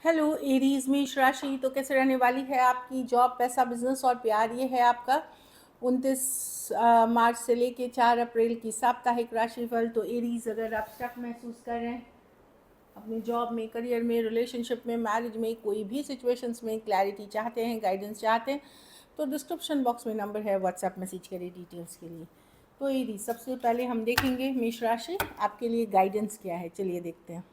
Hello Aries मेष राशि, तो कैसे रहने वाली है आपकी जॉब, पैसा, बिजनेस और प्यार। ये है आपका 29 मार्च से लेके 4 अप्रैल की साप्ताहिक राशिफल। तो एरीज, अगर आप स्टक महसूस कर रहे हैं अपनी जॉब में, करियर में, रिलेशनशिप में, मैरिज में, कोई भी सिचुएशंस में क्लैरिटी चाहते हैं, गाइडेंस चाहते हैं, तो डिस्क्रिप्शन बॉक्स में नंबर है, व्हाट्सएप मैसेज करिए डिटेल्स के लिए। तो एरीज, सबसे पहले हम देखेंगे मेष राशि आपके लिए गाइडेंस क्या है। चलिए देखते हैं।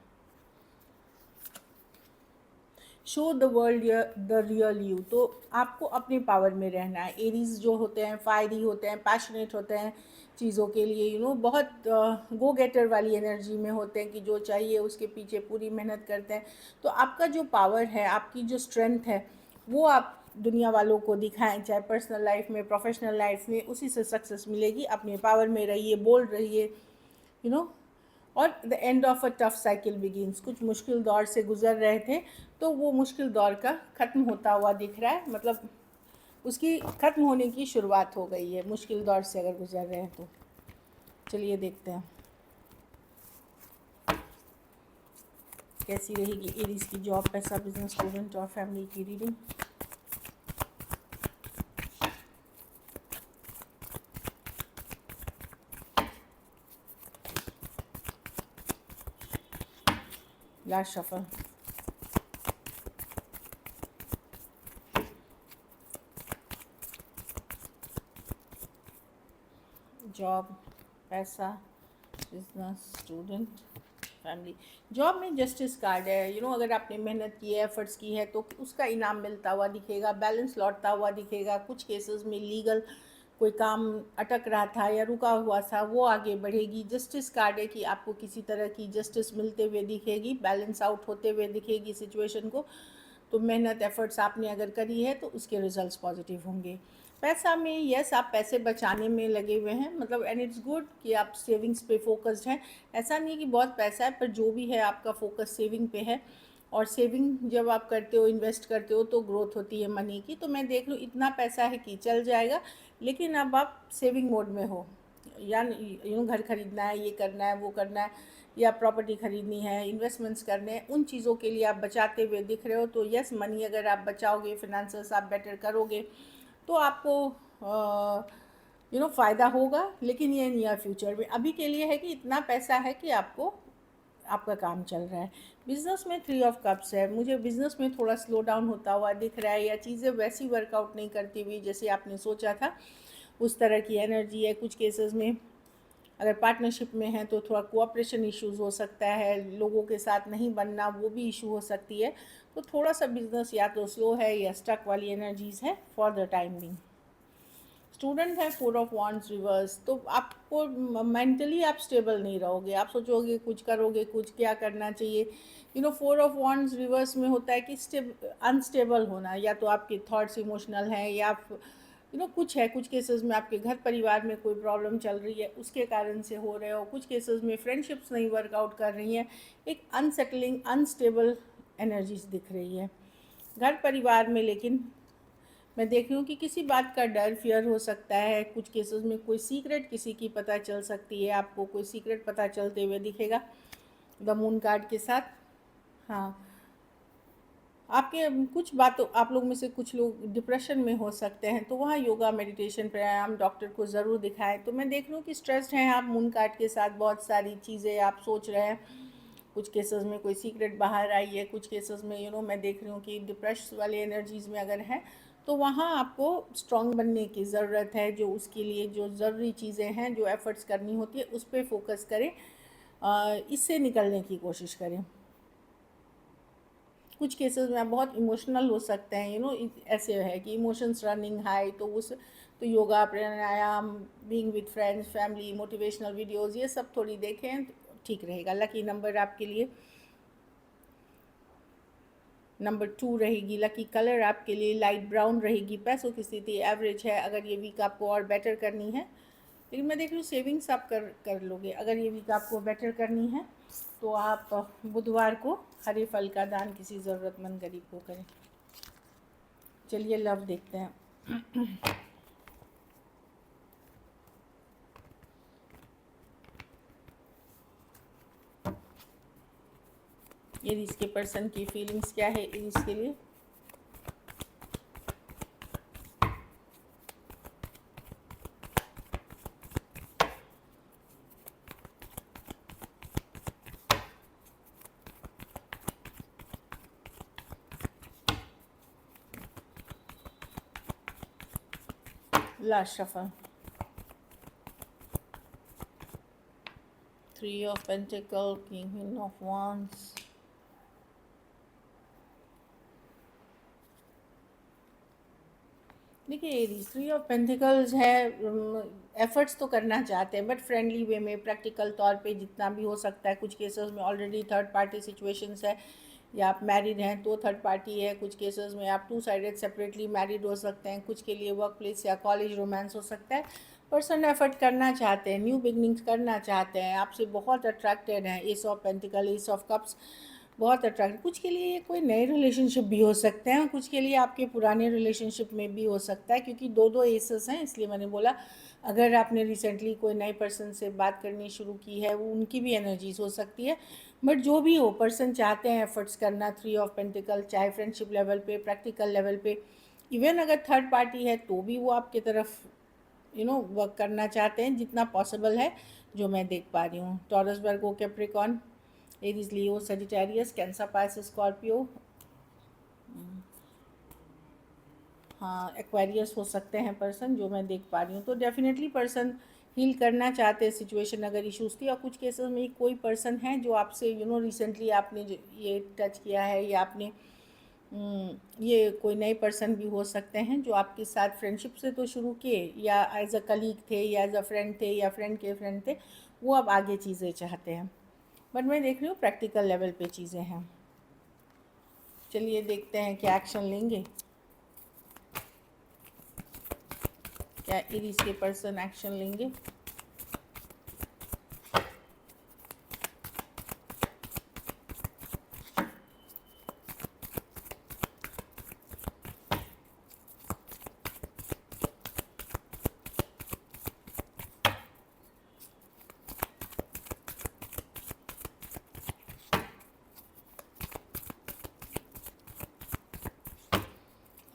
Show the world the real you. तो आपको अपने पावर में रहना है। एरीज जो होते हैं फायरी होते हैं, पैशनेट होते हैं चीज़ों के लिए, बहुत गो गेटर वाली एनर्जी में होते हैं कि जो चाहिए उसके पीछे पूरी मेहनत करते हैं। तो आपका जो पावर है, आपकी जो स्ट्रेंथ है, वो आप दुनिया वालों को दिखाएं, चाहे पर्सनल लाइफ में, प्रोफेशनल लाइफ में, उसी से सक्सेस मिलेगी। अपने पावर में रहिए, बोल्ड रहिए, यू नो और the end of a tough cycle begins. कुछ मुश्किल दौर से गुजर रहे थे, तो वो मुश्किल दौर का ख़त्म होता हुआ दिख रहा है, मतलब उसकी ख़त्म होने की शुरुआत हो गई है, मुश्किल दौर से अगर गुजर रहे हैं तो। चलिए देखते हैं कैसी रहेगी एरीज की जॉब, पैसा, बिजनेस, स्टूडेंट और फैमिली की रीडिंग। Last shuffle. जॉब, पैसा, बिजनेस, स्टूडेंट, फैमिली। जॉब में जस्टिस कार्ड है। अगर आपने मेहनत की है, एफर्ट्स की है, तो उसका इनाम मिलता हुआ दिखेगा, बैलेंस लौटता हुआ दिखेगा। कुछ केसेस में लीगल कोई काम अटक रहा था या रुका हुआ था, वो आगे बढ़ेगी। जस्टिस कार्ड है कि आपको किसी तरह की जस्टिस मिलते हुए दिखेगी, बैलेंस आउट होते हुए दिखेगी सिचुएशन को। तो मेहनत, एफर्ट्स आपने अगर करी है तो उसके रिजल्ट्स पॉजिटिव होंगे। पैसा में, यस, आप पैसे बचाने में लगे हुए हैं, मतलब एंड इट्स गुड कि आप सेविंग्स पे फोकस्ड हैं। ऐसा नहीं कि बहुत पैसा है, पर जो भी है आपका फोकस सेविंग पे है। और सेविंग जब आप करते हो, इन्वेस्ट करते हो, तो ग्रोथ होती है मनी की। तो मैं देख लूँ इतना पैसा है कि चल जाएगा, लेकिन अब आप सेविंग मोड में हो, या घर खरीदना है, ये करना है, वो करना है, या प्रॉपर्टी खरीदनी है, इन्वेस्टमेंट्स करने हैं, उन चीज़ों के लिए आप बचाते हुए दिख रहे हो। तो यस, मनी अगर आप बचाओगे, फिनेंसेस आप बेटर करोगे, तो आपको फ़ायदा होगा। लेकिन ये नियर फ्यूचर में, अभी के लिए है कि इतना पैसा है कि आपको आपका काम चल रहा है। बिज़नेस में 3 ऑफ कप्स है। मुझे बिज़नेस में थोड़ा स्लो डाउन होता हुआ दिख रहा है, या चीज़ें वैसी वर्कआउट नहीं करती हुई जैसे आपने सोचा था, उस तरह की एनर्जी है। कुछ केसेस में अगर पार्टनरशिप में है तो थोड़ा कोऑपरेशन इश्यूज हो सकता है, लोगों के साथ नहीं बनना, वो भी इशू हो सकती है। तो थोड़ा सा बिजनेस या तो स्लो है या स्टक वाली एनर्जीज है for the time being. Student है 4 ऑफ वांड्स रिवर्स। तो आपको मेंटली आप स्टेबल नहीं रहोगे, आप सोचोगे कुछ करोगे, कुछ क्या करना चाहिए। 4 ऑफ वांड्स रिवर्स में होता है कि अनस्टेबल होना, या तो आपके थॉट्स इमोशनल हैं, या कुछ है। कुछ केसेस में आपके घर परिवार में कोई प्रॉब्लम चल रही है, उसके कारण से हो रहे हो। कुछ केसेस में फ्रेंडशिप्स नहीं वर्कआउट कर रही हैं, एक अनसेटलिंग, अनस्टेबल एनर्जीज दिख रही है घर परिवार में। लेकिन मैं देख रही हूँ कि किसी बात का डर, फियर हो सकता है। कुछ केसेस में कोई सीक्रेट किसी की पता चल सकती है, आपको कोई सीक्रेट पता चलते हुए दिखेगा द मून कार्ड के साथ। हाँ, आपके कुछ बातों, आप लोग में से कुछ लोग डिप्रेशन में हो सकते हैं, तो वहाँ योगा, मेडिटेशन, प्राणायाम, डॉक्टर को ज़रूर दिखाएं। तो मैं देख रही हूँ कि स्ट्रेस्ड हैं आप मून कार्ड के साथ, बहुत सारी चीज़ें आप सोच रहे हैं। कुछ केसेस में कोई सीक्रेट बाहर आई है, कुछ केसेस में मैं देख रही हूँ कि डिप्रेस वाली एनर्जीज़ में अगर है, तो वहाँ आपको स्ट्रांग बनने की ज़रूरत है। जो उसके लिए जो ज़रूरी चीज़ें हैं, जो एफ़र्ट्स करनी होती है, उस पर फोकस करें, इससे निकलने की कोशिश करें। कुछ केसेस में आप बहुत इमोशनल हो सकते हैं, ऐसे है कि इमोशंस रनिंग हाई, तो तो yoga, pranayama, being with friends, family, motivational videos, ये सब थोड़ी देखें तो ठीक रहेगा। लकी नंबर आपके लिए नंबर 2 रहेगी। लकी कलर आपके लिए लाइट ब्राउन रहेगी। पैसों की स्थिति एवरेज है। अगर ये वीक आपको और बेटर करनी है, लेकिन मैं देख रही हूँ सेविंग्स आप कर लोगे। अगर ये वीक आपको बेटर करनी है तो आप बुधवार को हरे फल का दान किसी ज़रूरतमंद गरीब को करें। चलिए लव देखते हैं। एरीज के पर्सन की फीलिंग्स क्या है एरीज के लिए? Last shuffle, 3 of pentacle, queen of wands, देखिए एरीज 3 ऑफ पेंटिकल्स है, एफर्ट्स तो करना चाहते हैं बट फ्रेंडली वे में, प्रैक्टिकल तौर पे जितना भी हो सकता है। कुछ केसेस में ऑलरेडी थर्ड पार्टी सिचुएशंस है, या आप मैरिड हैं तो थर्ड पार्टी है, कुछ केसेस में आप 2 साइडेड सेपरेटली मैरिड हो सकते हैं, कुछ के लिए वर्क प्लेस या कॉलेज रोमांस हो सकता है। पर्सन एफर्ट करना चाहते हैं, न्यू बिगनिंग्स करना चाहते हैं, आपसे बहुत अट्रैक्टेड हैं। S of pentacle, S of cups बहुत अट्रैक्ट, कुछ के लिए ये कोई नए रिलेशनशिप भी हो सकते हैं, कुछ के लिए आपके पुराने रिलेशनशिप में भी हो सकता है, क्योंकि दो दो एसेस हैं, इसलिए मैंने बोला अगर आपने रिसेंटली कोई नए पर्सन से बात करनी शुरू की है, वो उनकी भी एनर्जीज हो सकती है। बट जो भी हो, पर्सन चाहते हैं एफर्ट्स करना। 3 ऑफ पेंटिकल, चाहे फ्रेंडशिप लेवल पे, प्रैक्टिकल लेवल पे, इवन अगर थर्ड पार्टी है तो भी वो आपके तरफ वर्क करना चाहते हैं जितना पॉसिबल है, जो मैं देख पा रही हूँ। टॉरस, वर्गो, कैप्रिकॉर्न, एरीज, लियो, सजिटेरियस, कैंसर, पाइसिस, स्कॉर्पियो, हाँ एक्वेरियस हो सकते हैं पर्सन, जो मैं देख पा रही हूँ। तो डेफिनेटली पर्सन हील करना चाहते हैं सिचुएशन अगर इश्यूज़ थी, और कुछ केसेस में कोई पर्सन है जो आपसे रिसेंटली आपने जो ये टच किया है, या आपने ये कोई नए पर्सन भी हो सकते हैं जो आपके साथ फ्रेंडशिप से तो शुरू किए, या एज अ कलीग थे, या एज अ फ्रेंड थे, या फ्रेंड के फ्रेंड थे, वो अब आगे चीज़ें चाहते हैं। बट मैं देख रही हूँ प्रैक्टिकल लेवल पे चीज़ें हैं। चलिए देखते हैं क्या एक्शन लेंगे, क्या एरीज के पर्सन एक्शन लेंगे।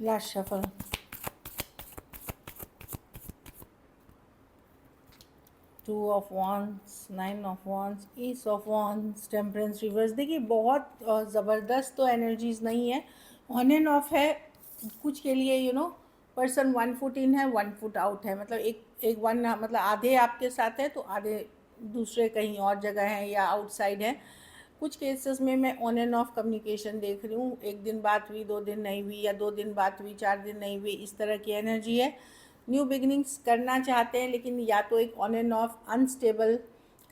Last shuffle, 2 of wands, 9 of wands, S of wands, temperance, reverse. देखिए बहुत ज़बरदस्त तो एनर्जीज नहीं है, ऑन एंड ऑफ है। कुछ के लिए पर्सन 1 फुट इन है, 1 फुट आउट है, मतलब एक वन, मतलब आधे आपके साथ है तो आधे दूसरे कहीं और जगह हैं या आउटसाइड है। कुछ केसेस में मैं ऑन एंड ऑफ कम्युनिकेशन देख रही हूँ, 1 दिन बात हुई, 2 दिन नहीं हुई, या 2 दिन बात हुई, 4 दिन नहीं हुई, इस तरह की एनर्जी है। न्यू बिगनिंग्स करना चाहते हैं, लेकिन या तो एक on end of unstable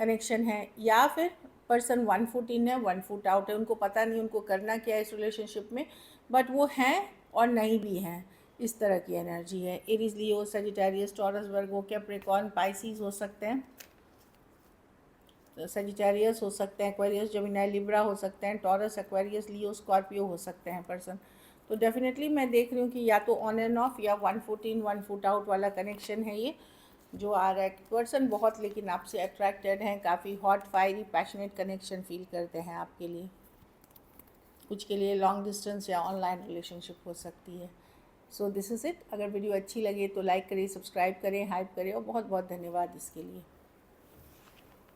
connection है, या फिर पर्सन 1 फुट इन है, 1 फुट आउट है, उनको पता नहीं उनको करना क्या है इस रिलेशनशिप में, बट वो हैं और नहीं भी हैं, इस तरह की एनर्जी है। एरीज, लियो, सजिटेरियस, टॉरस, वर्गो, कैप्रिकॉर्न, पाइसिस हो सकते हैं, सजिटेरियस हो सकते हैं, एक्वेरियस, जेमिनी, लिब्रा हो सकते हैं, टॉरस, एक्वेरियस, लियो, स्कॉर्पियो हो सकते हैं पर्सन। तो डेफिनेटली मैं देख रही हूँ कि या तो ऑन एंड ऑफ या 1 फुट इन 1 फुट आउट वाला कनेक्शन है ये जो आ रहा है। पर्सन बहुत लेकिन आपसे अट्रैक्टेड हैं, काफ़ी hot, fiery, passionate connection feel करते हैं आपके लिए। कुछ के लिए लॉन्ग डिस्टेंस या ऑनलाइन रिलेशनशिप हो सकती है। So this is it. अगर वीडियो अच्छी लगे तो लाइक करें, सब्सक्राइब करें, हाइप करें, और बहुत बहुत धन्यवाद इसके लिए।